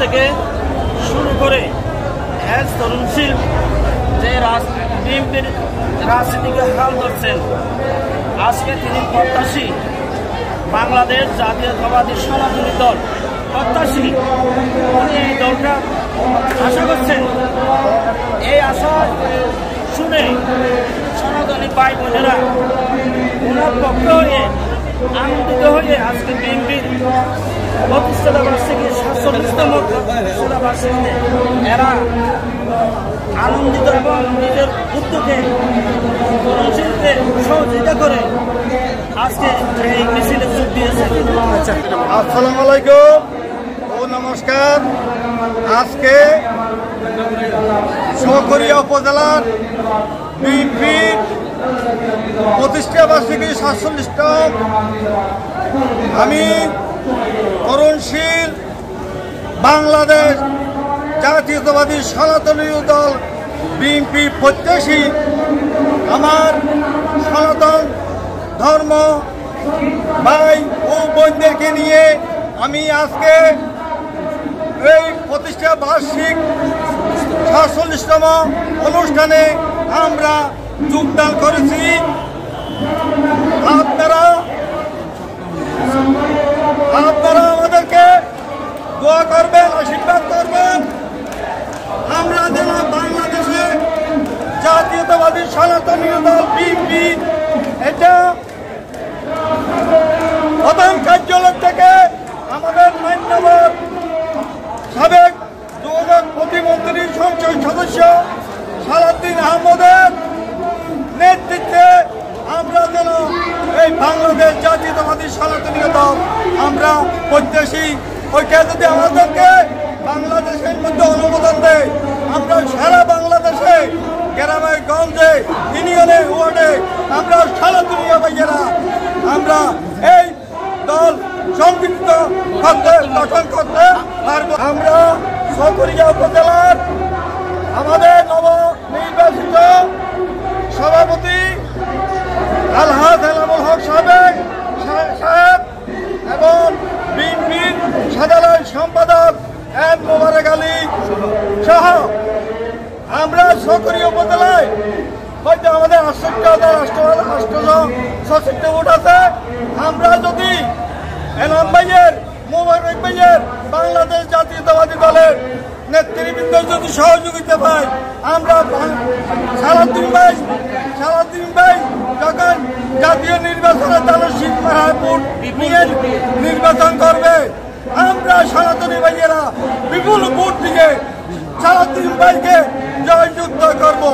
থেকে শুরু করে এস তরুণশীল যে বিএনপির রাজনীতিকে হাল ধরছেন, আজকে তিনি প্রত্যাশী বাংলাদেশ জাতীয়তাবাদী সনাতনী দল প্রত্যাশী। উনি এই দলটা আশা করছেন, এই আশা শুনে সনাতনী ভাই বোনেরা ওনার পক্ষ হয়ে আনন্দিত হয়ে আজকে বিএনপির প্রতিষ্ঠাতা বার্ষিকী ৪৭তম প্রতিষ্ঠাতা বার্ষিকীতে এরা আনন্দিত এবং নিজের উদ্যোগে তরুণশীলকে সহযোগিতা করে আজকে এই মিছিলে যোগ দিয়েছে। আসসালামু আলাইকুম ও নমস্কার। আজকে শোকরিয়া উপজেলার বিএনপির প্রতিষ্ঠা বার্ষিকী ৪৭তম আমি তরুণশীল বাংলাদেশ জাতীয়তাবাদী সনাতনী দল বিএনপি প্রত্যাশী আমার সনাতন ধর্ম ভাই ও বোনদেরকে নিয়ে আমি আজকে এই প্রতিষ্ঠা বার্ষিক ৪৭তম অনুষ্ঠানে আমরা যোগদান করেছি। আপনারা আমাদেরকে দোয়া করবেন, আশীর্বাদ করবেন। আমরা যেন বাংলাদেশে জাতীয়তাবাদী সনাতনী দল বিএনপি এটা প্রধান কার্যালয় থেকে আমাদের মান্যবর সাবেক যোগাযোগ প্রতিমন্ত্রী সংসদ সদস্য সালাউদ্দিন আহমদের নেতৃত্বে আমরা যেন এই বাংলাদেশ জাতীয়তাবাদী সনাতনী দল আমরা প্রত্যাশী। ওইটা যদি আমাদেরকে বাংলাদেশের মধ্যে অনুমোদন দেয়, আমরা সারা বাংলাদেশে গ্রামে গঞ্জে ইউনিয়নে ওয়ার্ডে আমরা সনাতনী ভাইয়েরা আমরা এই দল সংগঠিত করতে গঠন করতে পারব। আমরা শোকরিয়া উপজেলার আমাদের নবনির্বাচিত সভাপতি আলহাজ এনামুল হক সাহেব এবং বিএনপির সাধারণ সম্পাদক এম মোবারক আলী সহ আমরা শোকরিয়া উপজেলায় হয়তো আমাদের 68,866 ভোট আছে। আমরা যদি এনাম ভাইয়ের মোবারক ভাইয়ের বাংলাদেশ জাতীয়তাবাদী দলের নেতৃবৃন্দ যদি সহযোগিতা পাই, আমরা সালাউদ্দিন ভাই যখন জাতীয় নির্বাচনে তাদের সিংহাপুর নির্বাচন করবে, আমরা সনাতনী ভাইয়েরা বিপুল ভোট দিয়ে সালাউদ্দিন ভাইকে জয়যুক্ত করবো।